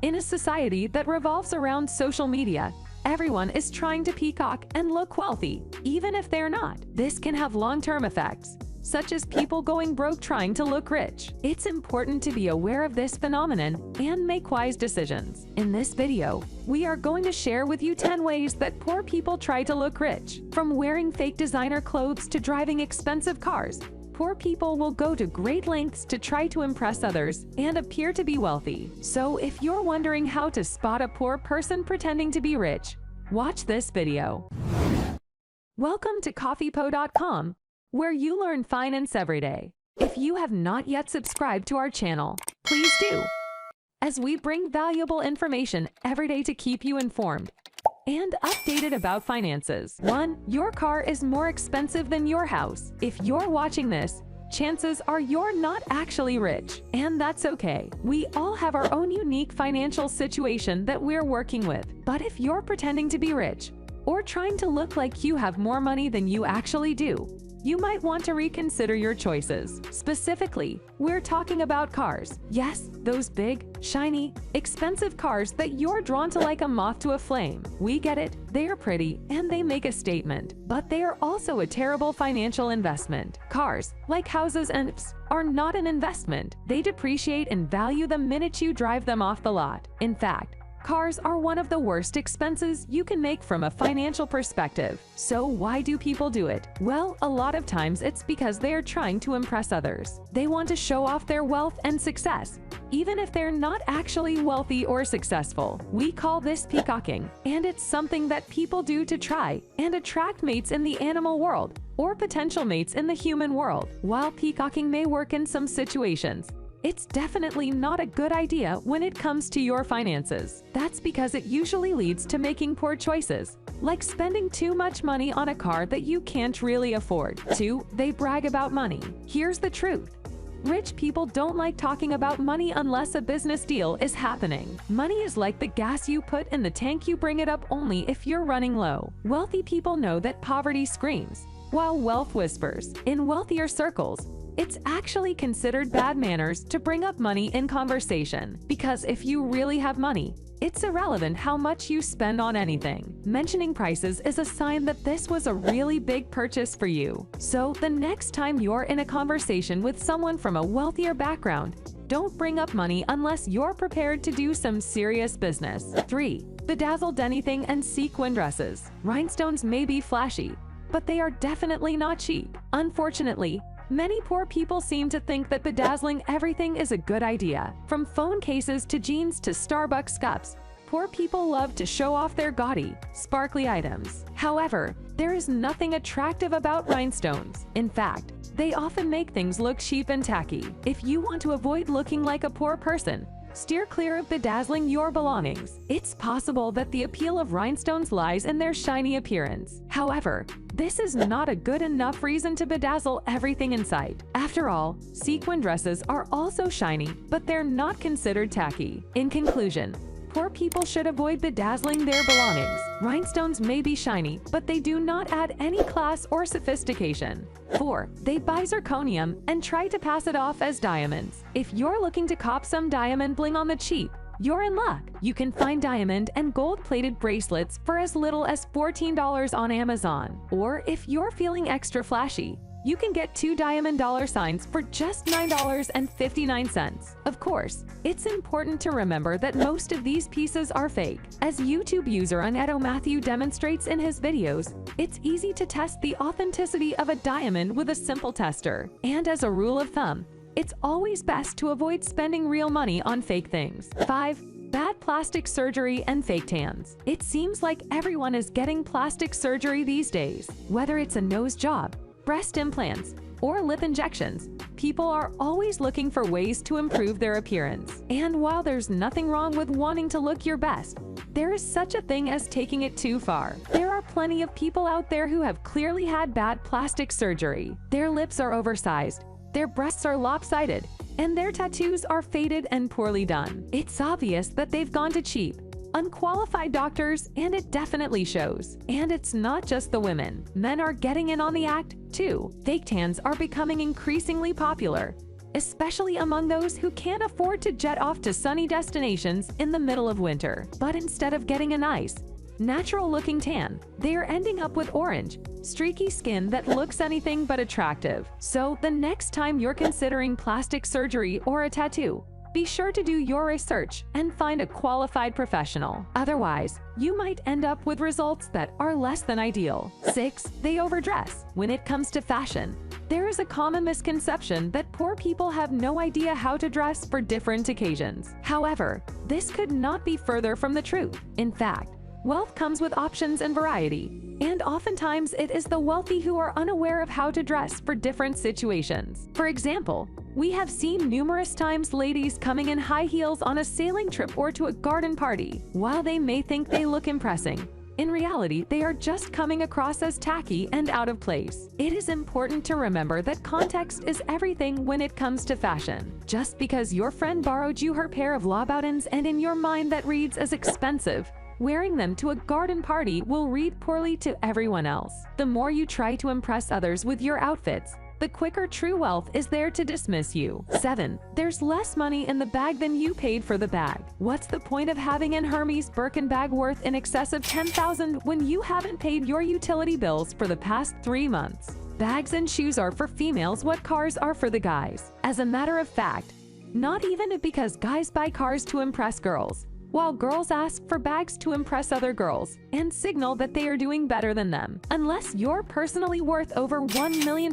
In a society that revolves around social media, everyone is trying to peacock and look wealthy, even if they're not. This can have long-term effects, such as people going broke trying to look rich. It's important to be aware of this phenomenon and make wise decisions. In this video, we are going to share with you 10 ways that poor people try to look rich. From wearing fake designer clothes to driving expensive cars, poor people will go to great lengths to try to impress others and appear to be wealthy. So if you're wondering how to spot a poor person pretending to be rich, watch this video. Welcome to Coffeepo.com, where you learn finance every day. If you have not yet subscribed to our channel, please do, as we bring valuable information every day to keep you informed and updated about finances. 1. Your car is more expensive than your house. If you're watching this, chances are you're not actually rich, and that's okay. We all have our own unique financial situation that we're working with. But if you're pretending to be rich or trying to look like you have more money than you actually do, you might want to reconsider your choices. Specifically, we're talking about cars. Yes, those big, shiny, expensive cars that you're drawn to like a moth to a flame. We get it, they are pretty and they make a statement, but they are also a terrible financial investment. Cars, like houses and are not an investment. They depreciate in value the minute you drive them off the lot. In fact, cars are one of the worst expenses you can make from a financial perspective. So why do people do it? Well, a lot of times it's because they are trying to impress others. They want to show off their wealth and success, even if they're not actually wealthy or successful. We call this peacocking, and it's something that people do to try and attract mates in the animal world or potential mates in the human world. While peacocking may work in some situations, it's definitely not a good idea when it comes to your finances. That's because it usually leads to making poor choices, like spending too much money on a car that you can't really afford. 2. They brag about money. Here's the truth. Rich people don't like talking about money unless a business deal is happening. Money is like the gas you put in the tank. You bring it up only if you're running low. Wealthy people know that poverty screams, while wealth whispers. In wealthier circles, it's actually considered bad manners to bring up money in conversation, because if you really have money, it's irrelevant how much you spend on anything. Mentioning prices is a sign that this was a really big purchase for you. So the next time you're in a conversation with someone from a wealthier background, don't bring up money unless you're prepared to do some serious business. 3. Bedazzled anything and sequin dresses. Rhinestones may be flashy, but they are definitely not cheap. Unfortunately, many poor people seem to think that bedazzling everything is a good idea. From phone cases to jeans to Starbucks cups, poor people love to show off their gaudy, sparkly items. However, there is nothing attractive about rhinestones. In fact, they often make things look cheap and tacky. If you want to avoid looking like a poor person, steer clear of bedazzling your belongings. It's possible that the appeal of rhinestones lies in their shiny appearance. However, this is not a good enough reason to bedazzle everything in sight. After all, sequin dresses are also shiny, but they're not considered tacky. In conclusion, poor people should avoid bedazzling their belongings. Rhinestones may be shiny, but they do not add any class or sophistication. 4. They buy zirconium and try to pass it off as diamonds. If you're looking to cop some diamond bling on the cheap, you're in luck. You can find diamond and gold-plated bracelets for as little as $14 on Amazon. Or if you're feeling extra flashy, you can get 2 diamond dollar signs for just $9.59. Of course, it's important to remember that most of these pieces are fake. As YouTube user 𝐦𝐨𝐬𝐿 demonstrates in his videos, it's easy to test the authenticity of a diamond with a simple tester. And as a rule of thumb, it's always best to avoid spending real money on fake things. 5. Bad plastic surgery and fake tans. It seems like everyone is getting plastic surgery these days. Whether it's a nose job, breast implants, or lip injections, people are always looking for ways to improve their appearance. And while there's nothing wrong with wanting to look your best, there is such a thing as taking it too far. There are plenty of people out there who have clearly had bad plastic surgery. Their lips are oversized, their breasts are lopsided, and their tattoos are faded and poorly done. It's obvious that they've gone to cheap, unqualified doctors, and it definitely shows. And it's not just the women. Men are getting in on the act, too. Fake tans are becoming increasingly popular, especially among those who can't afford to jet off to sunny destinations in the middle of winter. But instead of getting a nice, natural-looking tan, they are ending up with orange, streaky skin that looks anything but attractive. So the next time you're considering plastic surgery or a tattoo, be sure to do your research and find a qualified professional. Otherwise, you might end up with results that are less than ideal. 6. They overdress. When it comes to fashion, there is a common misconception that poor people have no idea how to dress for different occasions. However, this could not be further from the truth. In fact, wealth comes with options and variety, and oftentimes it is the wealthy who are unaware of how to dress for different situations. For example, we have seen numerous times ladies coming in high heels on a sailing trip or to a garden party. While they may think they look impressive, in reality, they are just coming across as tacky and out of place. It is important to remember that context is everything when it comes to fashion. Just because your friend borrowed you her pair of Louboutins and in your mind that reads as expensive, wearing them to a garden party will read poorly to everyone else. The more you try to impress others with your outfits, the quicker true wealth is there to dismiss you. 7. There's less money in the bag than you paid for the bag. What's the point of having an Hermes Birkin bag worth in excess of $10,000 when you haven't paid your utility bills for the past 3 months? Bags and shoes are for females what cars are for the guys. As a matter of fact, not even because guys buy cars to impress girls, while girls ask for bags to impress other girls and signal that they are doing better than them. Unless you're personally worth over $1 million,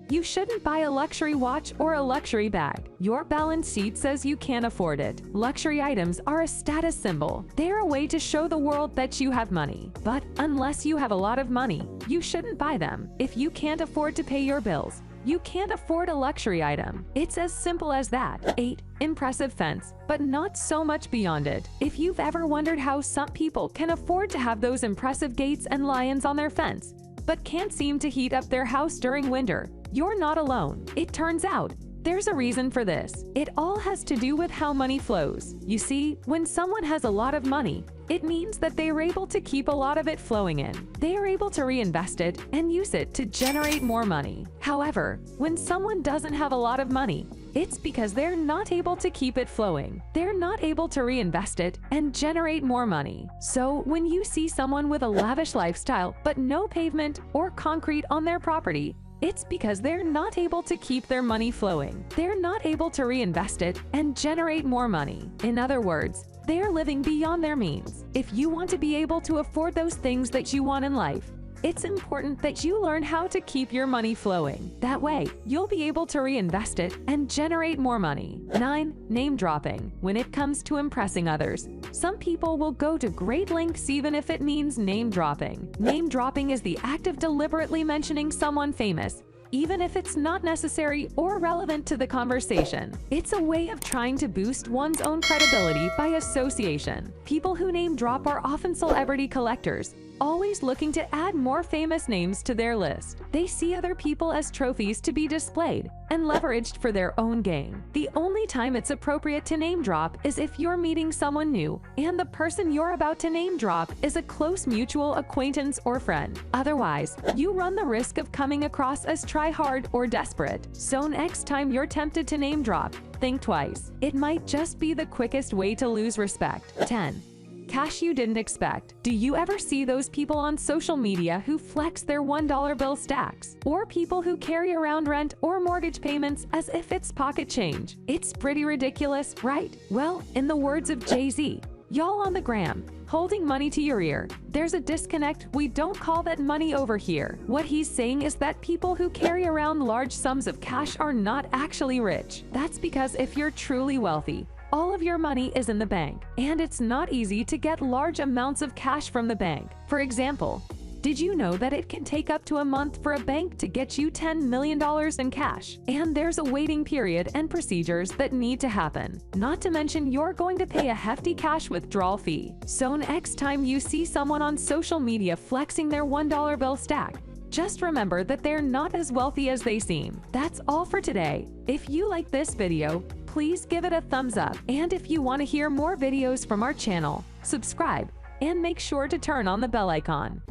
you shouldn't buy a luxury watch or a luxury bag. Your balance sheet says you can't afford it. Luxury items are a status symbol. They're a way to show the world that you have money. But unless you have a lot of money, you shouldn't buy them. If you can't afford to pay your bills, you can't afford a luxury item. It's as simple as that. 8. Impressive fence, but not so much beyond it. If you've ever wondered how some people can afford to have those impressive gates and lions on their fence, but can't seem to heat up their house during winter, you're not alone. It turns out, there's a reason for this. It all has to do with how money flows. You see, when someone has a lot of money, it means that they are able to keep a lot of it flowing in. They are able to reinvest it and use it to generate more money. However, when someone doesn't have a lot of money, it's because they're not able to keep it flowing. They're not able to reinvest it and generate more money. So when you see someone with a lavish lifestyle but no pavement or concrete on their property, it's because they're not able to keep their money flowing. They're not able to reinvest it and generate more money. In other words, they're living beyond their means. If you want to be able to afford those things that you want in life, it's important that you learn how to keep your money flowing. That way, you'll be able to reinvest it and generate more money. 9. Name dropping. When it comes to impressing others, some people will go to great lengths even if it means name dropping. Name dropping is the act of deliberately mentioning someone famous, even if it's not necessary or relevant to the conversation. It's a way of trying to boost one's own credibility by association. People who name drop are often celebrity collectors, always looking to add more famous names to their list. They see other people as trophies to be displayed and leveraged for their own gain. The only time it's appropriate to name drop is if you're meeting someone new and the person you're about to name drop is a close mutual acquaintance or friend. Otherwise, you run the risk of coming across as try-hard or desperate. So next time you're tempted to name drop, think twice. It might just be the quickest way to lose respect. 10. Cash you didn't expect. Do you ever see those people on social media who flex their $1 bill stacks? Or people who carry around rent or mortgage payments as if it's pocket change? It's pretty ridiculous, right? Well, in the words of Jay-Z, y'all on the gram, holding money to your ear, there's a disconnect. We don't call that money over here. What he's saying is that people who carry around large sums of cash are not actually rich. That's because if you're truly wealthy, all of your money is in the bank, and it's not easy to get large amounts of cash from the bank. For example, did you know that it can take up to a month for a bank to get you $10 million in cash? And there's a waiting period and procedures that need to happen. Not to mention you're going to pay a hefty cash withdrawal fee. So next time you see someone on social media flexing their $1 bill stack, just remember that they're not as wealthy as they seem. That's all for today. If you like this video, please give it a thumbs up. And if you want to hear more videos from our channel, subscribe and make sure to turn on the bell icon.